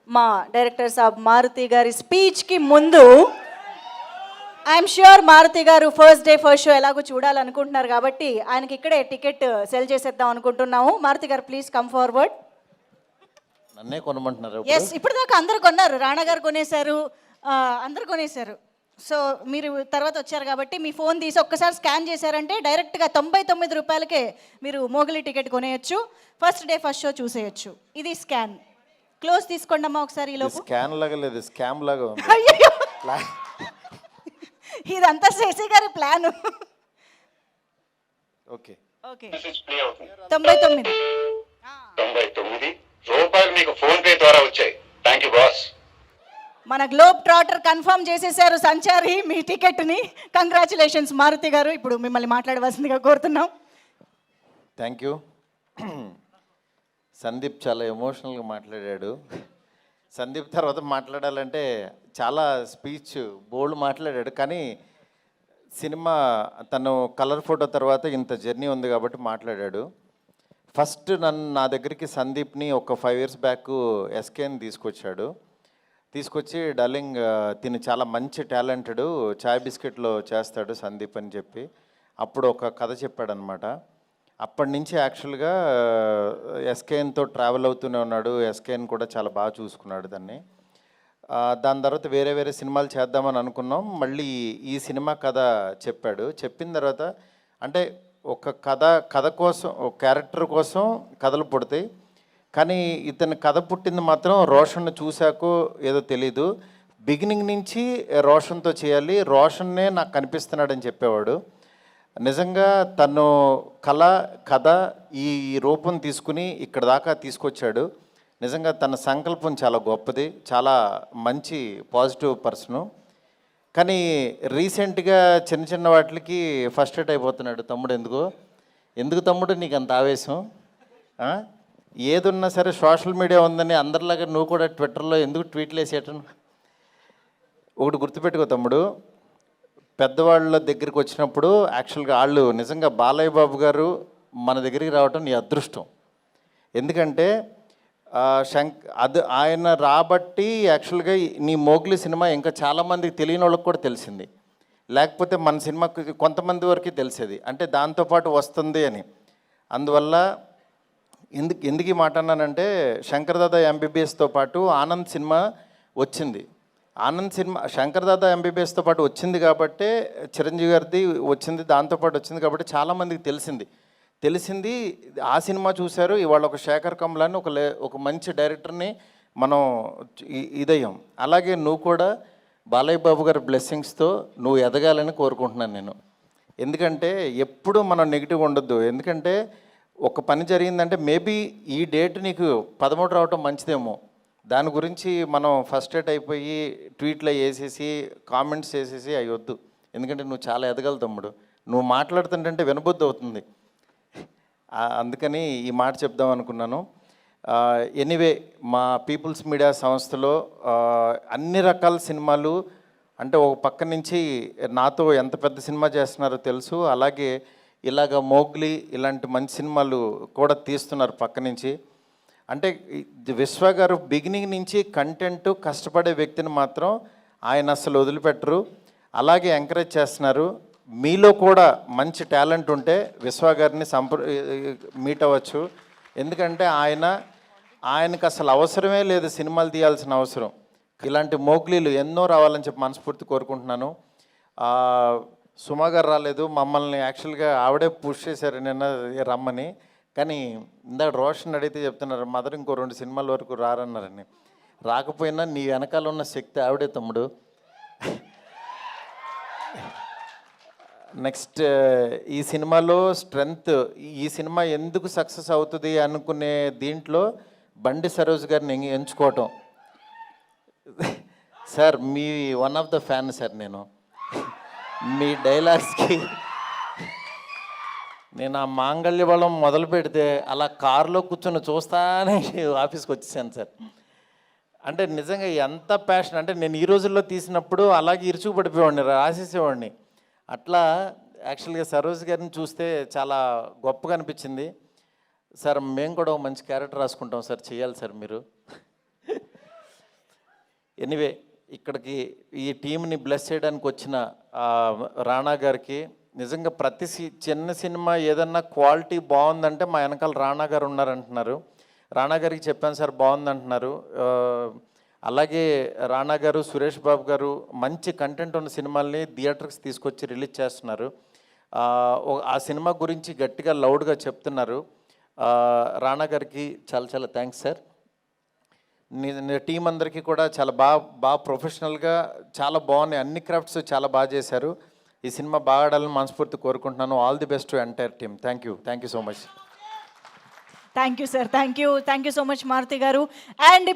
మా డైరెక్టర్ సాబ్ మారుతి గారి స్పీచ్కి ముందు ఐఎమ్ ష్యూర్ మారుతి గారు ఫస్ట్ డే ఫస్ట్ షో ఎలాగో చూడాలనుకుంటున్నారు కాబట్టి ఆయనకి ఇక్కడే టికెట్ సెల్ చేసేద్దాం అనుకుంటున్నాము. మారుతి గారు ప్లీజ్ కమ్ ఫార్వర్డ్. నన్నే కొనమంటున్నారు. ఎస్, ఇప్పుడు దాకా అందరు కొన్నారు. రాణా గారు కొనేశారు, అందరు కొనేశారు. సో మీరు తర్వాత వచ్చారు కాబట్టి మీ ఫోన్ తీసి ఒక్కసారి స్కాన్ చేశారంటే డైరెక్ట్గా 99 రూపాయలకే మీరు మోగిలి టికెట్ కొనేయచ్చు. ఫస్ట్ డే ఫస్ట్ షో చూసేయచ్చు. ఇది స్కాన్. క్లోజ్ తీసుకోండి అమ్మా ఒకసారి. ఈ లోపు స్కాన్ లాగా లేదు, స్కామ్ లాగా ఉంది. అయ్యో, ఇదంతా శశి గారి ప్లాన్. ఓకే ఓకే, 99 రూపాయలు మీకు ఫోన్ పే ద్వారా వచ్చాయి. Thank you boss. మన గ్లోబ్ ట్రాటర్ కన్ఫర్మ్ చేసేసారు సంచారి మీ టికెట్ని. కంగ్రాచులేషన్స్ మారుతి గారు. ఇప్పుడు మిమ్మల్ని మాట్లాడవలసిందిగా కోరుతున్నాం. Thank you. సందీప్ చాలా ఎమోషనల్గా మాట్లాడాడు. సందీప్ తర్వాత మాట్లాడాలంటే చాలా స్పీచ్ బోల్డ్ మాట్లాడాడు. కానీ సినిమా తను కలర్ ఫోటో తర్వాత ఇంత జర్నీ ఉంది కాబట్టి మాట్లాడాడు. ఫస్ట్ నా దగ్గరికి సందీప్ని ఒక 5 years బ్యాక్ ఎస్కేని తీసుకొచ్చి డార్లింగ్ తిని చాలా మంచి టాలెంటెడ్, చాయ్ బిస్కెట్లో చేస్తాడు సందీప్ అని చెప్పి అప్పుడు ఒక కథ చెప్పాడనమాట. అప్పటి నుంచి యాక్చువల్గా ఎస్కేఎన్తో ట్రావెల్ అవుతూనే ఉన్నాడు. ఎస్కేఎన్ కూడా చాలా బాగా చూసుకున్నాడు దాన్ని. దాని తర్వాత వేరే సినిమాలు చేద్దామని అనుకున్నాం. మళ్ళీ ఈ సినిమా కథ చెప్పాడు. చెప్పిన తర్వాత అంటే ఒక కథ కోసం, ఒక క్యారెక్టర్ కోసం కథలు పుడతాయి. కానీ ఇతని కథ పుట్టింది మాత్రం రోషన్ను చూశాకో ఏదో తెలీదు. బిగినింగ్ నుంచి రోషన్తో చేయాలి, రోషన్నే నాకు కనిపిస్తున్నాడని చెప్పేవాడు. నిజంగా తను కథ ఈ రూపం తీసుకుని ఇక్కడ దాకా తీసుకొచ్చాడు. నిజంగా తన సంకల్పం చాలా గొప్పది, చాలా మంచి పాజిటివ్ పర్సను. కానీ రీసెంట్గా చిన్న వాటికి ఫస్ట్రేట్ అయిపోతున్నాడు. తమ్ముడు ఎందుకు తమ్ముడు నీకు అంత ఆవేశం? ఏదున్నా సరే సోషల్ మీడియా ఉందని అందరిలాగా నువ్వు కూడా ట్విట్టర్లో ఎందుకు ట్వీట్లు వేసేయటం? ఒకటి గుర్తుపెట్టుకో తమ్ముడు, పెద్దవాళ్ళ దగ్గరికి వచ్చినప్పుడు యాక్చువల్గా వాళ్ళు నిజంగా బాలయ్య బాబు గారు మన దగ్గరికి రావటం నీ అదృష్టం. ఎందుకంటే ఆయన రాబట్టి యాక్చువల్గా నీ మోగ్లీ సినిమా ఇంకా చాలామందికి తెలియని వాళ్ళకి కూడా తెలిసింది. లేకపోతే మన సినిమాకి కొంతమంది వరకు తెలిసేది, అంటే దాంతోపాటు వస్తుంది అని. అందువల్ల ఎందుకు ఈ మాట అన్నానంటే, శంకర్ దాదా ఎంబీబీఎస్తో పాటు ఆనంద్ సినిమా వచ్చింది. ఆనంద్ సినిమా శంకర్ దాదా ఎంబీబీఎస్తో పాటు వచ్చింది కాబట్టే, చిరంజీవి గారిది వచ్చింది దాంతోపాటు వచ్చింది కాబట్టి చాలామందికి తెలిసింది. ఆ సినిమా చూశారు. ఇవాళ ఒక శేఖర్ కమ్లాని ఒక మంచి డైరెక్టర్ని మనం ఇదయ్యాం. అలాగే నువ్వు కూడా బాలయ్య బాబు గారి బ్లెస్సింగ్స్తో నువ్వు ఎదగాలని కోరుకుంటున్నాను నేను. ఎందుకంటే ఎప్పుడు మనం నెగిటివ్ ఉండొద్దు. ఎందుకంటే ఒక పని జరిగిందంటే మేబీ ఈ డేట్ నీకు 13 రావటం మంచిదేమో, దాని గురించి మనం ఫస్ట్రేట్ అయిపోయి ట్వీట్లో వేసేసి కామెంట్స్ వేసేసి అవి వద్దు. ఎందుకంటే నువ్వు చాలా ఎదగలు తమ్ముడు. నువ్వు మాట్లాడుతుంటే వినబుద్ధి అవుతుంది. అందుకని ఈ మాట చెప్దాం అనుకున్నాను. ఎనీవే, మా పీపుల్స్ మీడియా సంస్థలో అన్ని రకాల సినిమాలు, అంటే ఒక పక్క నుంచి నాతో ఎంత పెద్ద సినిమా చేస్తున్నారో తెలుసు, అలాగే ఇలాగ మోగ్లీ ఇలాంటి మంచి సినిమాలు కూడా తీస్తున్నారు పక్క నుంచి. అంటే విశ్వ గారు బిగినింగ్ నుంచి కంటెంట్ కష్టపడే వ్యక్తిని మాత్రం ఆయన అసలు వదిలిపెట్టరు, అలాగే ఎంకరేజ్ చేస్తున్నారు. మీలో కూడా మంచి టాలెంట్ ఉంటే విశ్వ గారిని మీట్ అవ్వచ్చు. ఎందుకంటే ఆయనకు అసలు అవసరమే లేదు సినిమాలు తీయాల్సిన అవసరం. ఇలాంటి మోగ్లీలు ఎన్నో రావాలని చెప్పి మనస్ఫూర్తి కోరుకుంటున్నాను. సుమా గారు రాలేదు, మమ్మల్ని యాక్చువల్గా ఆవిడే పుష్ చేశారు నిన్న రమ్మని. కానీ ఇందాక రోషన్ అడిగితే చెప్తున్నారు, మదర్ ఇంకో 2 సినిమాల వరకు రారన్నారని. రాకపోయినా నీ వెనకాల ఉన్న శక్తి ఆవిడే తమ్ముడు. నెక్స్ట్ ఈ సినిమాలో స్ట్రెంగ్త్, ఈ సినిమా ఎందుకు సక్సెస్ అవుతుంది అనుకునే దీంట్లో బండి సరోజ్ గారిని ఎంచుకోవటం. సార్ మీ one of the fan sir. నేను మీ డైలాగ్స్కి నేను ఆ మాంగళ్య బలం మొదలు పెడితే అలా కారులో కూర్చొని చూస్తానే ఆఫీస్కి వచ్చేసాను సార్. అంటే నిజంగా ఎంత ప్యాషన్ అంటే, నేను ఈ రోజుల్లో తీసినప్పుడు అలాగే ఇరుచుకు పడిపోయేవాడిని, రాసేసేవాడిని. అట్లా యాక్చువల్గా సరోజ్ గారిని చూస్తే చాలా గొప్పగా అనిపించింది. సార్ మేము కూడా ఒక మంచి క్యారెక్టర్ రాసుకుంటాం సార్, చేయాలి సార్ మీరు. ఎనీవే ఇక్కడికి ఈ టీంని బ్లెస్ చేయడానికి వచ్చిన రాణా గారికి నిజంగా ప్రతి చిన్న సినిమా ఏదన్నా క్వాలిటీ బాగుందంటే మా వెనకాల రాణా గారు ఉన్నారంటున్నారు. రాణా గారికి చెప్పాను సార్ బాగుందంటున్నారు. అలాగే రాణా గారు, సురేష్ బాబు గారు మంచి కంటెంట్ ఉన్న సినిమాల్ని థియేటర్కి తీసుకొచ్చి రిలీజ్ చేస్తున్నారు. ఆ సినిమా గురించి గట్టిగా లౌడ్గా చెప్తున్నారు. రాణా గారికి చాలా చాలా థ్యాంక్స్ సార్. టీం అందరికీ కూడా చాలా బాగా ప్రొఫెషనల్గా చాలా బాగున్నాయి. అన్ని క్రాఫ్ట్స్ చాలా బాగా చేశారు. ఈ సినిమా బాగా ఆడాలని మనస్ఫూర్తి కోరుకుంటున్నాను. All the best to entire team. Thank you so much. Thank you sir, thank you so much Maruti garu. And